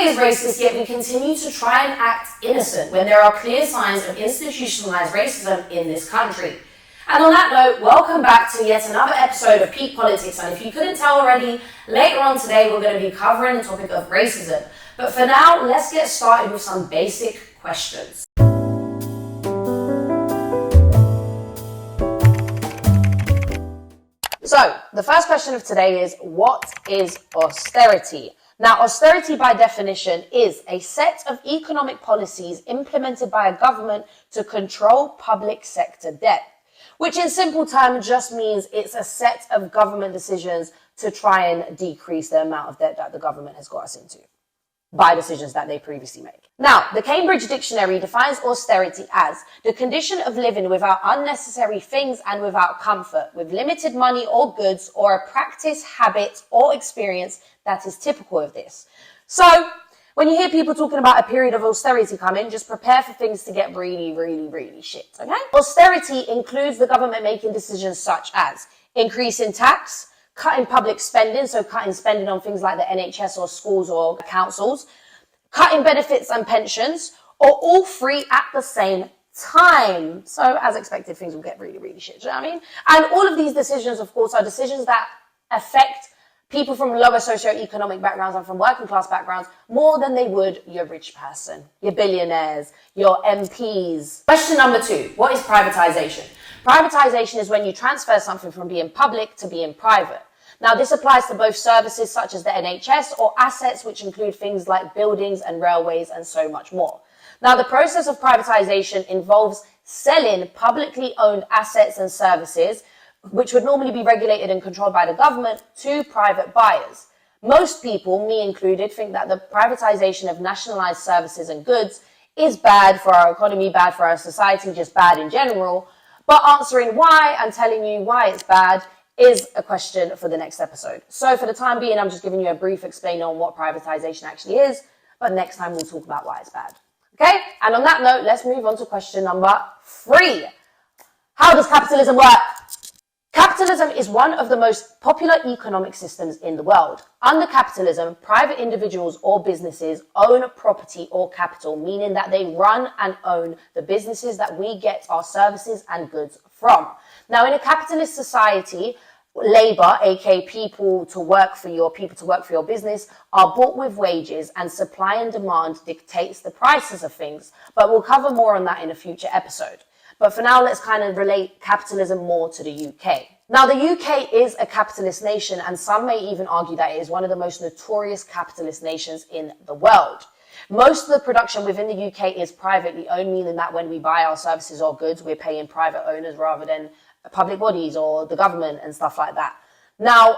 is racist, yet we continue to try and act innocent when there are clear signs of institutionalized racism in this country. And on that note, welcome back to yet another episode of Peak Politics. And if you couldn't tell already, later on today we're going to be covering the topic of racism. But for now, let's get started with some basic questions. So, the first question of today is, what is austerity? Now, austerity by definition is a set of economic policies implemented by a government to control public sector debt, which in simple terms just means it's a set of government decisions to try and decrease the amount of debt that the government has got us into by decisions that they previously make. Now, the Cambridge Dictionary defines austerity as the condition of living without unnecessary things and without comfort, with limited money or goods, or a practice, habit, or experience that is typical of this. So, when you hear people talking about a period of austerity coming, just prepare for things to get really, really, really shit, okay? Austerity includes the government making decisions such as increasing tax, cutting public spending, so cutting spending on things like the NHS or schools or councils, cutting benefits and pensions, or all three at the same time. So as expected, things will get really, really shit, do you know what I mean? And all of these decisions, of course, are decisions that affect people from lower socioeconomic backgrounds and from working class backgrounds more than they would your rich person, your billionaires, your MPs. Question number 2, what is privatisation? Privatisation is when you transfer something from being public to being private. Now, this applies to both services such as the NHS or assets, which include things like buildings and railways and so much more. Now, the process of privatisation involves selling publicly owned assets and services, which would normally be regulated and controlled by the government, to private buyers. Most people, me included, think that the privatisation of nationalised services and goods is bad for our economy, bad for our society, just bad in general. But answering why and telling you why it's bad is a question for the next episode. So for the time being, I'm just giving you a brief explain on what privatisation actually is, but next time we'll talk about why it's bad. Okay? And on that note, let's move on to question number 3. How does capitalism work? Capitalism is one of the most popular economic systems in the world. Under capitalism, private individuals or businesses own property or capital, meaning that they run and own the businesses that we get our services and goods from. Now, in a capitalist society, labor, aka people to work for your business, are bought with wages, and supply and demand dictates the prices of things. But we'll cover more on that in a future episode. But for now, let's kind of relate capitalism more to the UK. Now, the UK is a capitalist nation, and some may even argue that it is one of the most notorious capitalist nations in the world. Most of the production within the UK is privately owned, meaning that when we buy our services or goods, we're paying private owners rather than public bodies or the government and stuff like that. Now,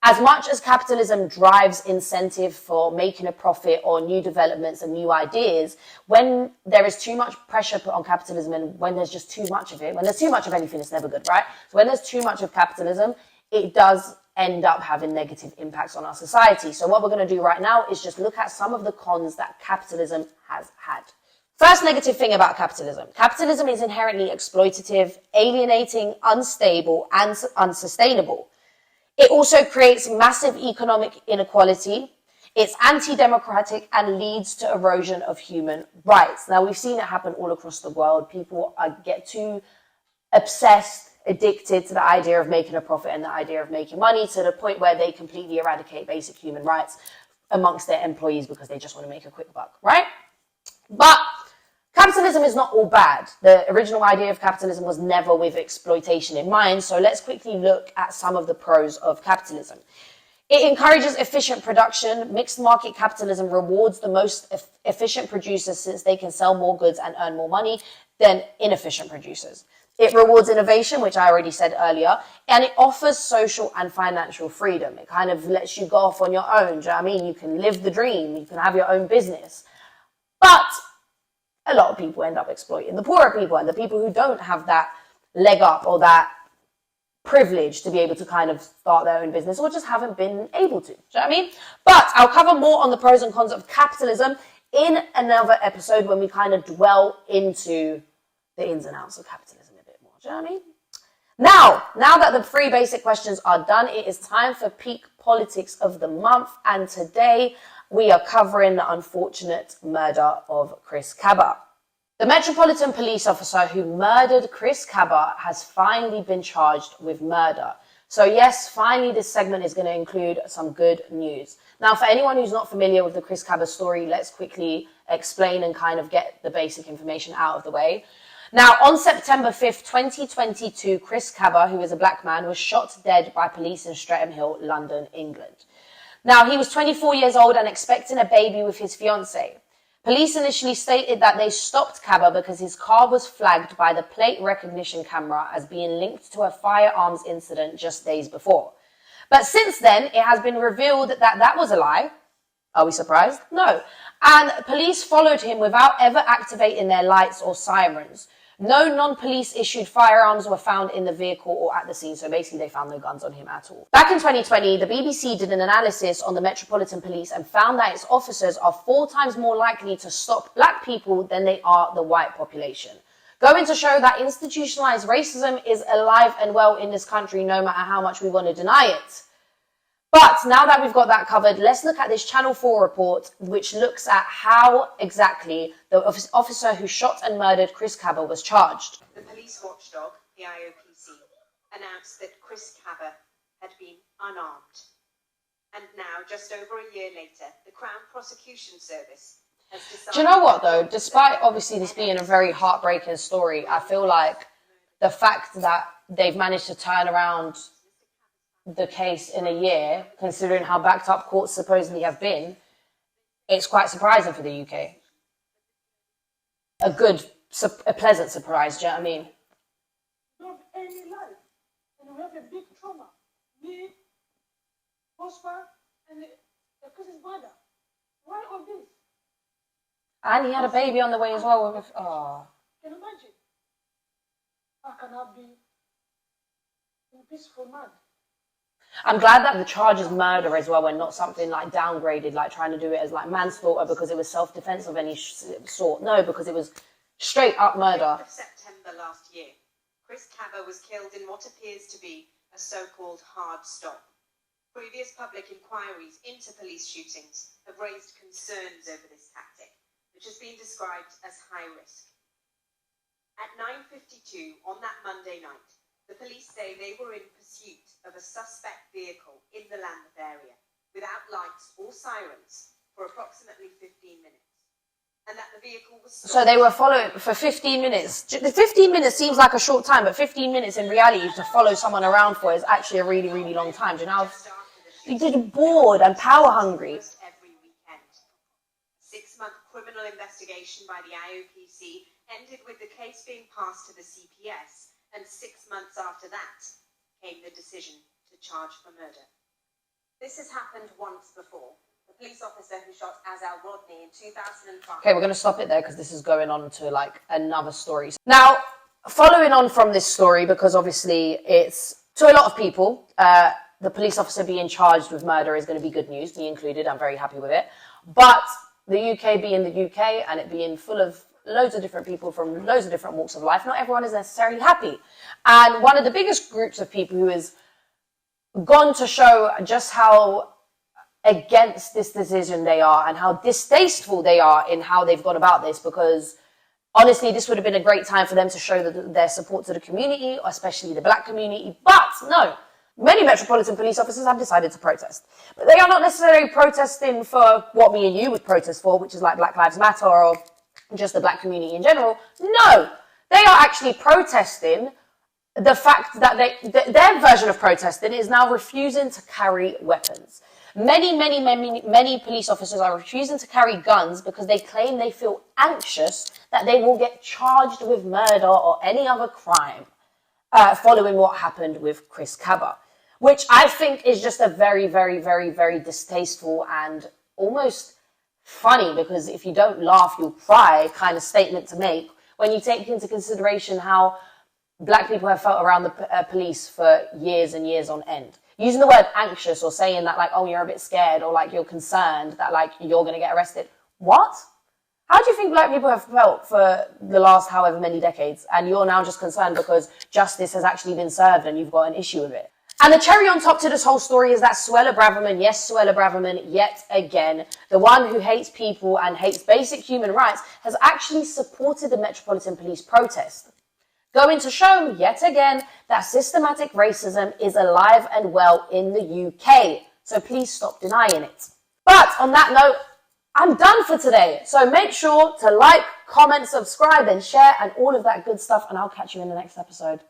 as much as capitalism drives incentive for making a profit or new developments and new ideas, when there is too much pressure put on capitalism and when there's just too much of it, when there's too much of anything, it's never good, right? So when there's too much of capitalism, it does end up having negative impacts on our society. So what we're going to do right now is just look at some of the cons that capitalism has had. First negative thing about capitalism. Capitalism is inherently exploitative, alienating, unstable, and unsustainable. It also creates massive economic inequality. It's anti-democratic and leads to erosion of human rights. Now, we've seen it happen all across the world. People get too obsessed, addicted to the idea of making a profit and the idea of making money to the point where they completely eradicate basic human rights amongst their employees because they just want to make a quick buck, right? But capitalism is not all bad. The original idea of capitalism was never with exploitation in mind, so let's quickly look at some of the pros of capitalism. It encourages efficient production. Mixed market capitalism rewards the most efficient producers since they can sell more goods and earn more money than inefficient producers. It rewards innovation, which I already said earlier, and it offers social and financial freedom. It kind of lets you go off on your own. Do you know what I mean? You can live the dream. You can have your own business. But a lot of people end up exploiting the poorer people and the people who don't have that leg up or that privilege to be able to kind of start their own business or just haven't been able to. Do you know what I mean? But I'll cover more on the pros and cons of capitalism in another episode when we kind of dwell into the ins and outs of capitalism a bit more. Do you know what I mean? Now that the 3 basic questions are done, it is time for peak politics of the month. And today we are covering the unfortunate murder of Chris Kaba. The Metropolitan Police officer who murdered Chris Kaba has finally been charged with murder. So yes, finally this segment is going to include some good news. Now, for anyone who's not familiar with the Chris Kaba story, let's quickly explain and kind of get the basic information out of the way. Now, on September 5th, 2022, Chris Kaba, who is a black man, was shot dead by police in Streatham Hill, London, England. Now, he was 24 years old and expecting a baby with his fiancée. Police initially stated that they stopped Kaba because his car was flagged by the plate recognition camera as being linked to a firearms incident just days before. But since then, it has been revealed that that was a lie. Are we surprised? No. And police followed him without ever activating their lights or sirens. No non-police issued firearms were found in the vehicle or at the scene. So basically they found no guns on him at all. Back in 2020, the BBC did an analysis on the Metropolitan Police and found that its officers are 4 times more likely to stop black people than they are the white population. Going to show that institutionalized racism is alive and well in this country, no matter how much we want to deny it. But now that we've got that covered, let's look at this Channel 4 report, which looks at how exactly the officer who shot and murdered Chris Kaba was charged. The police watchdog, the IOPC, announced that Chris Kaba had been unarmed. And now, just over a year later, the Crown Prosecution Service has decided... Do you know what, though? Despite, obviously, this being a very heartbreaking story, I feel like the fact that they've managed to turn around the case in a year, considering how backed up courts supposedly have been, it's quite surprising for the UK. A pleasant surprise, do you know what I mean? You have any life, and you have a big trauma. Me, Oscar, and Chris's mother. Why all this? And he had a baby on the way as well. Oh. Can you imagine? How can I be in peaceful man? I'm glad that the charge is murder as well, and not something like downgraded, like trying to do it as like manslaughter because it was self-defense of any sort. No, because it was straight up murder. 5th of September last year, Chris Kaba was killed in what appears to be a so-called hard stop. Previous public inquiries into police shootings have raised concerns over this tactic, which has been described as high risk. At 9:52 on that Monday night, the police say they were in pursuit of a suspect vehicle in the Lambeth area without lights or sirens for approximately 15 minutes. And that the vehicle was stopped. So they were following for 15 minutes. 15 minutes seems like a short time, but 15 minutes in reality to follow someone around for is actually a really, really long time. Do you know? They're bored and power hungry. Every weekend. A 6-month criminal investigation by the IOPC ended with the case being passed to the CPS. And 6 months after that came the decision to charge for murder. This has happened once before. The police officer who shot Azal Rodney in 2005... Okay, we're going to stop it there because this is going on to like another story. Now, following on from this story, because obviously it's, to a lot of people, the police officer being charged with murder is going to be good news, me included. I'm very happy with it. But the UK being the UK and it being full of loads of different people from loads of different walks of life, not everyone is necessarily happy. And one of the biggest groups of people who has gone to show just how against this decision they are and how distasteful they are in how they've gone about this, because honestly, this would have been a great time for them to show their support to the community, especially the black community. But no, many Metropolitan Police officers have decided to protest. But they are not necessarily protesting for what me and you would protest for, which is like Black Lives Matter or just the black community in general. No, they are actually protesting the fact that their version of protesting is now refusing to carry weapons. Many police officers are refusing to carry guns because they claim they feel anxious that they will get charged with murder or any other crime following what happened with Chris Kaba, which I think is just a very, very, very, very distasteful and almost funny, because if you don't laugh, you'll cry kind of statement to make when you take into consideration how black people have felt around the police for years and years on end. Using the word anxious or saying that like, oh, you're a bit scared or like you're concerned that like you're going to get arrested. What? How do you think black people have felt for the last however many decades, and you're now just concerned because justice has actually been served and you've got an issue with it? And the cherry on top to this whole story is that Suella Braverman, yes, Suella Braverman, yet again, the one who hates people and hates basic human rights, has actually supported the Metropolitan Police protest. Going to show, yet again, that systematic racism is alive and well in the UK. So please stop denying it. But on that note, I'm done for today. So make sure to like, comment, subscribe, and share, and all of that good stuff, and I'll catch you in the next episode.